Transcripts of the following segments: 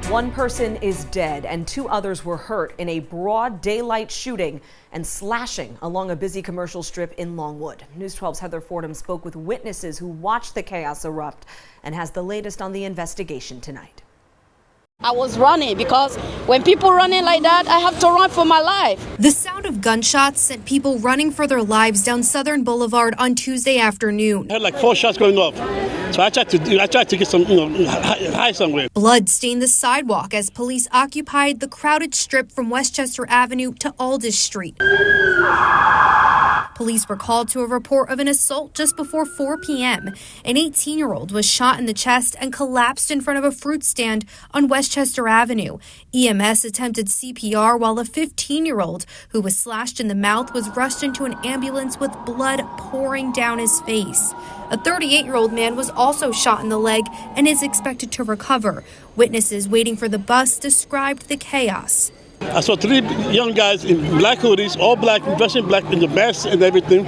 One person is dead and 2 others were hurt in a broad daylight shooting and slashing along a busy commercial strip in Longwood. News 12's Heather Fordham spoke with witnesses who watched the chaos erupt and has the latest on the investigation tonight. I was running because when people running like that, I have to run for my life. The sound of gunshots sent people running for their lives down Southern Boulevard on Tuesday afternoon. I had like 4 shots going off. So I tried to get some, hide somewhere. Blood stained the sidewalk as police occupied the crowded strip from Westchester Avenue to Aldous Street. Police were called to a report of an assault just before 4 p.m. An 18-year-old was shot in the chest and collapsed in front of a fruit stand on Westchester Avenue. EMS attempted CPR while a 15-year-old who was slashed in the mouth was rushed into an ambulance with blood pouring down his face. A 38-year-old man was also shot in the leg and is expected to recover. Witnesses waiting for the bus described the chaos. I saw 3 young guys in black hoodies, all black, dressed in black, in the masks and everything.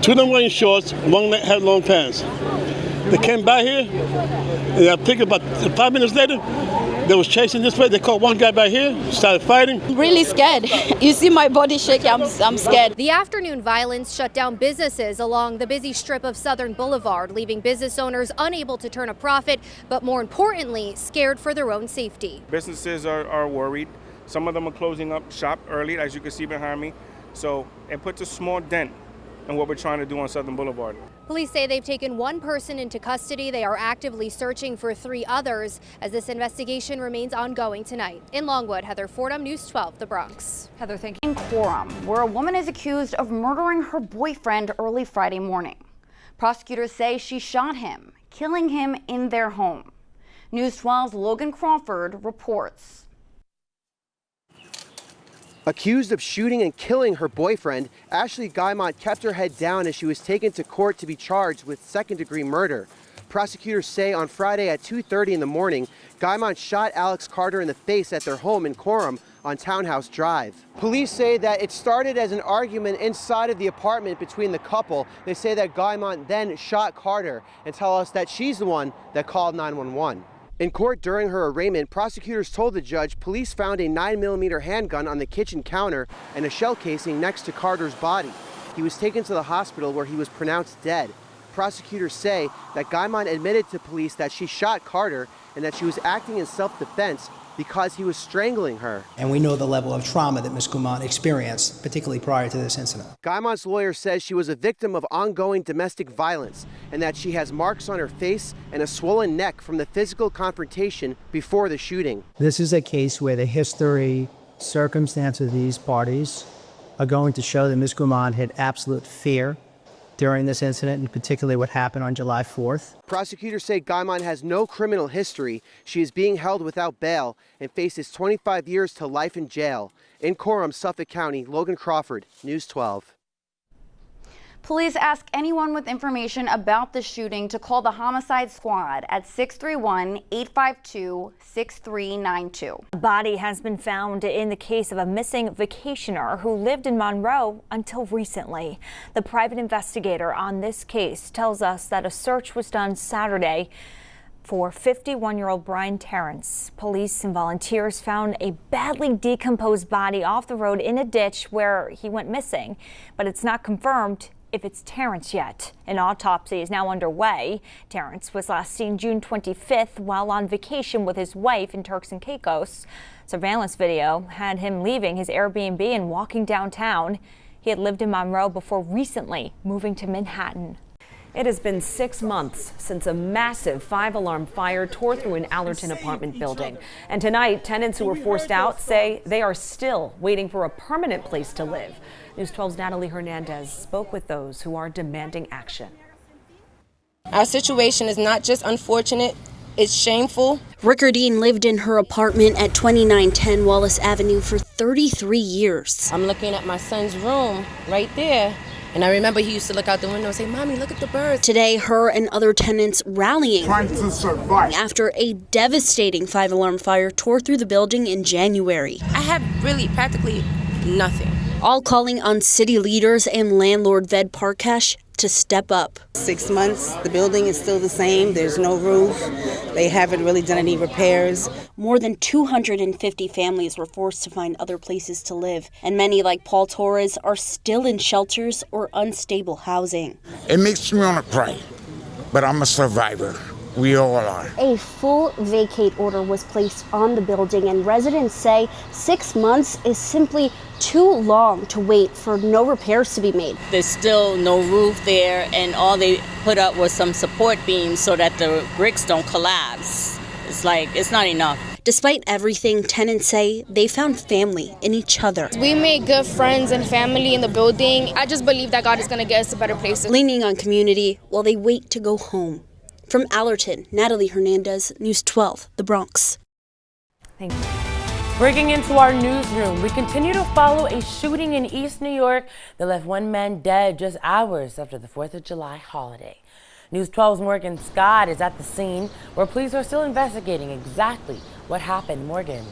2 of them wearing shorts, 1 had long pants. They came by here, and I think about 5 minutes later, they was chasing this way. They caught 1 guy by here, started fighting. Really scared. You see my body shaking, I'm scared. The afternoon violence shut down businesses along the busy strip of Southern Boulevard, leaving business owners unable to turn a profit, but more importantly, scared for their own safety. Businesses are worried. Some of them are closing up shop early, as you can see behind me. So it puts a small dent in what we're trying to do on Southern Boulevard. Police say they've taken 1 person into custody. They are actively searching for 3 others as this investigation remains ongoing tonight. In Longwood, Heather Fordham, News 12, The Bronx. Heather, thank you. In Coram, where a woman is accused of murdering her boyfriend early Friday morning. Prosecutors say she shot him, killing him in their home. News 12's Logan Crawford reports. Accused of shooting and killing her boyfriend, Ashley Guymont kept her head down as she was taken to court to be charged with second-degree murder. Prosecutors say on Friday at 2:30 in the morning, Guymont shot Alex Carter in the face at their home in Coram on Townhouse Drive. Police say that it started as an argument inside of the apartment between the couple. They say that Guymont then shot Carter and tell us that she's the one that called 911. In court during her arraignment, prosecutors told the judge police found a 9mm handgun on the kitchen counter and a shell casing next to Carter's body. He was taken to the hospital where he was pronounced dead. Prosecutors say that Guymont admitted to police that she shot Carter and that she was acting in self-defense because he was strangling her. And we know the level of trauma that Ms. Guymont experienced, particularly prior to this incident. Guymont's lawyer says she was a victim of ongoing domestic violence and that she has marks on her face and a swollen neck from the physical confrontation before the shooting. This is a case where the history, circumstance of these parties are going to show that Ms. Guymont had absolute fear during this incident, and particularly what happened on July 4th. Prosecutors say Guymont has no criminal history. She is being held without bail and faces 25 years to life in jail. In Coram, Suffolk County, Logan Crawford, News 12. Police ask anyone with information about the shooting to call the homicide squad at 631-852-6392. A body has been found in the case of a missing vacationer who lived in Monroe until recently. The private investigator on this case tells us that a search was done Saturday for 51-year-old Brian Terrence. Police and volunteers found a badly decomposed body off the road in a ditch where he went missing, but it's not confirmed if it's Terrence yet. An autopsy is now underway. Terrence was last seen June 25th while on vacation with his wife in Turks and Caicos. Surveillance video had him leaving his Airbnb and walking downtown. He had lived in Monroe before recently moving to Manhattan. It has been 6 months since a massive 5-alarm fire tore through an Allerton apartment building. And tonight, tenants who were forced out say they are still waiting for a permanent place to live. News 12's Natalie Hernandez spoke with those who are demanding action. Our situation is not just unfortunate, it's shameful. Rickardine lived in her apartment at 2910 Wallace Avenue for 33 years. I'm looking at my son's room right there. And I remember he used to look out the window and say, "Mommy, look at the birds." Today, her and other tenants rallying trying to survive after a devastating 5-alarm fire tore through the building in January. I had really practically nothing. All calling on city leaders and landlord Ved Parkesh to step up. 6 months, the building is still the same. There's no roof. They haven't really done any repairs. More than 250 families were forced to find other places to live, and many, like Paul Torres, are still in shelters or unstable housing. It makes me want to cry, but I'm a survivor. We all are. A full vacate order was placed on the building, and residents say 6 months is simply too long to wait for no repairs to be made. There's still no roof there, and all they put up was some support beams so that the bricks don't collapse. It's not enough. Despite everything, tenants say they found family in each other. We made good friends and family in the building. I just believe that God is going to get us a better place. Leaning on community while they wait to go home. From Allerton, Natalie Hernandez, News 12, The Bronx. Thank you. Breaking into our newsroom, we continue to follow a shooting in East New York that left one man dead just hours after the 4th of July holiday. News 12's Morgan Scott is at the scene where police are still investigating exactly what happened. Morgan.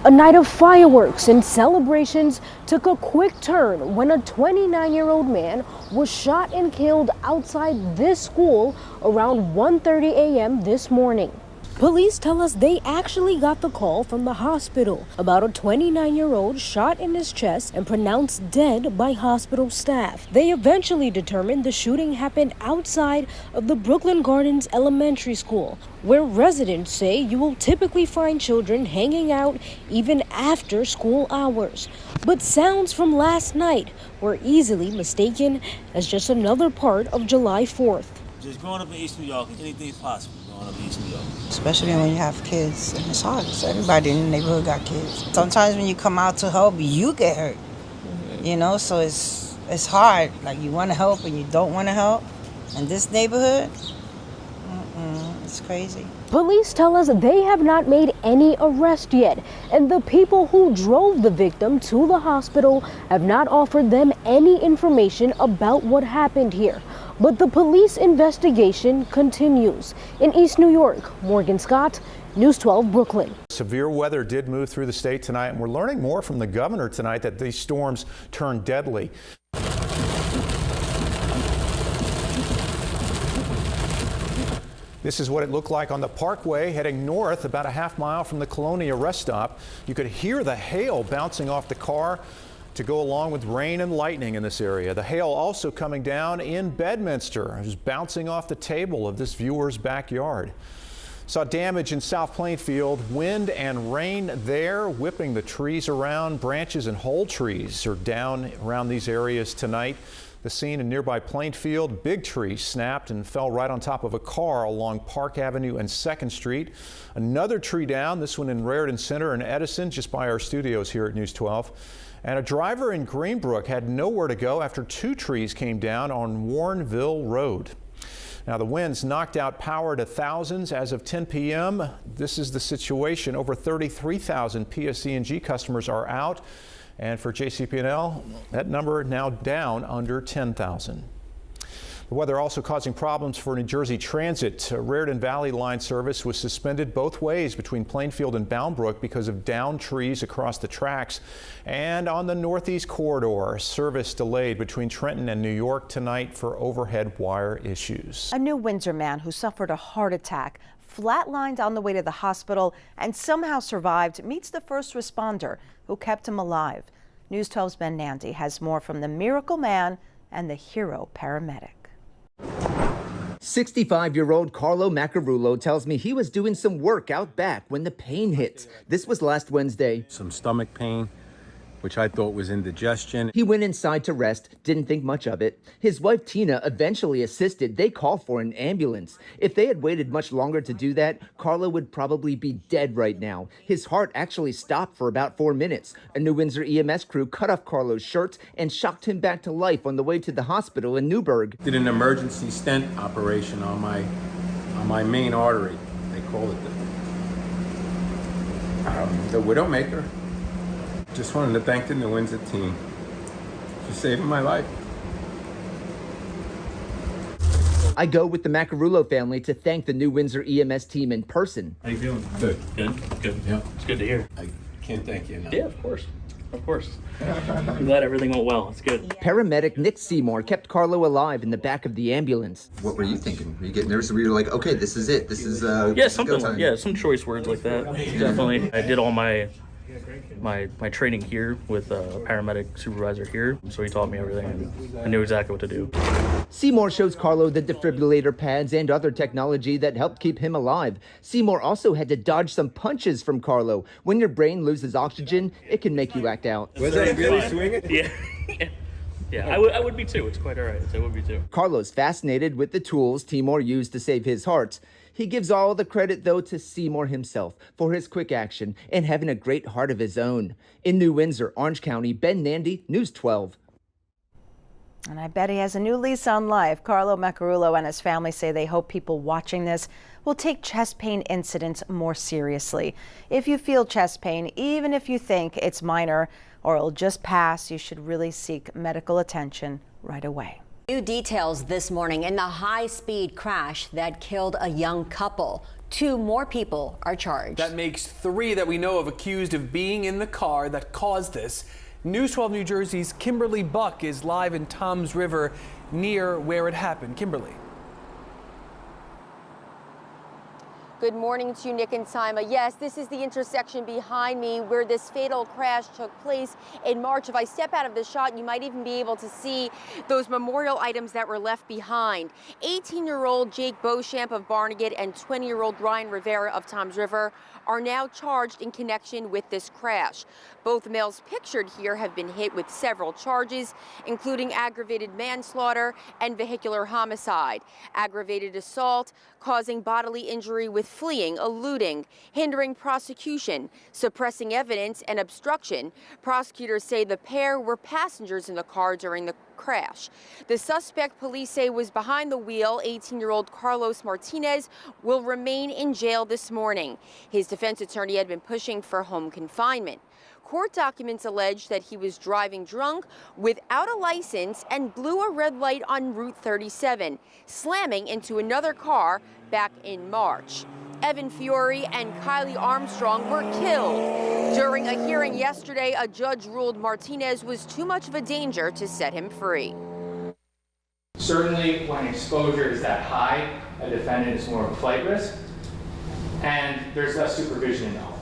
A night of fireworks and celebrations took a quick turn when a 29-year-old man was shot and killed outside this school around 1:30 a.m. this morning. Police tell us they actually got the call from the hospital about a 29-year-old shot in his chest and pronounced dead by hospital staff. They eventually determined the shooting happened outside of the Brooklyn Gardens Elementary School, where residents say you will typically find children hanging out even after school hours. But sounds from last night were easily mistaken as just another part of July 4th. Just growing up in East New York, anything's possible growing up in East New York. Especially when you have kids, and it's hard. So everybody in the neighborhood got kids. Sometimes when you come out to help, you get hurt. You know, so it's hard. Like you want to help and you don't want to help. In this neighborhood, it's crazy. Police tell us they have not made any arrest yet, and the people who drove the victim to the hospital have not offered them any information about what happened here. But the police investigation continues. In East New York, Morgan Scott, News 12 Brooklyn. Severe weather did move through the state tonight, and we're learning more from the governor tonight that these storms turn deadly. This is what it looked like on the Parkway heading north about a half mile from the Colonia rest stop. You could hear the hail bouncing off the car to go along with rain and lightning in this area. The hail also coming down in Bedminster. It was bouncing off the table of this viewer's backyard. Saw damage in South Plainfield. Wind and rain there, whipping the trees around. Branches and whole trees are down around these areas tonight. The scene in nearby Plainfield, big tree snapped and fell right on top of a car along Park Avenue and 2nd Street. Another tree down, this one in Raritan Center and Edison, just by our studios here at News 12. And a driver in Greenbrook had nowhere to go after 2 trees came down on Warrenville Road. Now, the winds knocked out power to thousands as of 10 p.m. This is the situation. Over 33,000 PSE&G customers are out. And for JCP&L, that number now down under 10,000. The weather also causing problems for New Jersey Transit. Raritan Valley line service was suspended both ways between Plainfield and Boundbrook because of downed trees across the tracks. And on the Northeast Corridor, service delayed between Trenton and New York tonight for overhead wire issues. A new Windsor man who suffered a heart attack, flatlined on the way to the hospital, and somehow survived, meets the first responder who kept him alive. News 12's Ben Nandy has more from the miracle man and the hero paramedic. 65-year-old Carlo Macarulo tells me he was doing some work out back when the pain hit. This was last Wednesday. Some stomach pain, which I thought was indigestion. He went inside to rest, didn't think much of it. His wife Tina eventually assisted. They called for an ambulance. If they had waited much longer to do that, Carlo would probably be dead right now. His heart actually stopped for about 4 minutes. A New Windsor EMS crew cut off Carlo's shirt and shocked him back to life on the way to the hospital in Newburgh. Did an emergency stent operation on my main artery. They call it the Widowmaker. Just wanted to thank the New Windsor team for saving my life. I go with the Macarulo family to thank the New Windsor EMS team in person. How you feeling? Good. Good? Good. Yeah. It's good to hear. I can't thank you enough. Yeah, of course. Of course. I'm glad everything went well. It's good. Paramedic Nick Seymour kept Carlo alive in the back of the ambulance. What were you thinking? Were you getting nervous? Were you like, okay, this is it? This is Yeah, something like, yeah, some choice words like that. Definitely. I did all my training here with a paramedic supervisor here, so he taught me everything and I knew exactly what to do. Seymour shows Carlo the defibrillator pads and other technology that helped keep him alive. Seymour also had to dodge some punches from Carlo. When your brain loses oxygen, it can make you act out. Was that really swinging? Yeah. Yeah, I would be too. It's quite all right. I would be too. Carlo's fascinated with the tools Seymour used to save his heart. He gives all the credit, though, to Seymour himself for his quick action and having a great heart of his own. In New Windsor, Orange County, Ben Nandy, News 12. And I bet he has a new lease on life. Carlo Macarulo and his family say they hope people watching this will take chest pain incidents more seriously. If you feel chest pain, even if you think it's minor or it'll just pass, you should really seek medical attention right away. New details this morning in the high-speed crash that killed a young couple. 2 more people are charged. That makes 3 that we know of accused of being in the car that caused this. News 12 New Jersey's Kimberly Buck is live in Toms River near where it happened. Kimberly. Good morning to you, Nick and Sima. Yes, this is the intersection behind me where this fatal crash took place in March. If I step out of the shot, you might even be able to see those memorial items that were left behind. 18-year-old Jake Beauchamp of Barnegat and 20-year-old Ryan Rivera of Toms River are now charged in connection with this crash. Both males pictured here have been hit with several charges, including aggravated manslaughter and vehicular homicide, aggravated assault, causing bodily injury with fleeing, eluding, hindering prosecution, suppressing evidence, and obstruction. Prosecutors say the pair were passengers in the car during the crash. The suspect, police say, was behind the wheel. 18-year-old Carlos Martinez will remain in jail this morning. His defense attorney had been pushing for home confinement. Court documents allege that he was driving drunk without a license and blew a red light on Route 37, slamming into another car back in March. Evan Fiore and Kylie Armstrong were killed. During a hearing yesterday, a judge ruled Martinez was too much of a danger to set him free. Certainly, when exposure is that high, a defendant is more of a flight risk, and there's less supervision in the home.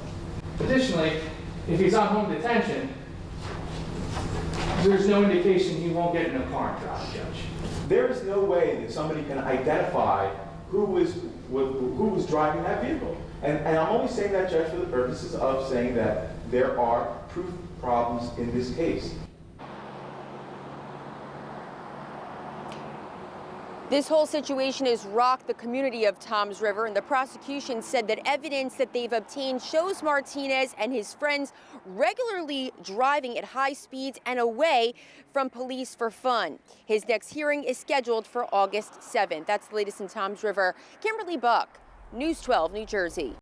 Additionally, if he's on home detention, there's no indication he won't get in a car and drive, Judge. There is no way that somebody can identify who was driving that vehicle. And I'm only saying that, Judge, for the purposes of saying that there are proof problems in this case. This whole situation has rocked the community of Toms River, and the prosecution said that evidence that they've obtained shows Martinez and his friends regularly driving at high speeds and away from police for fun. His next hearing is scheduled for August 7th. That's the latest in Toms River. Kimberly Buck, News 12, New Jersey.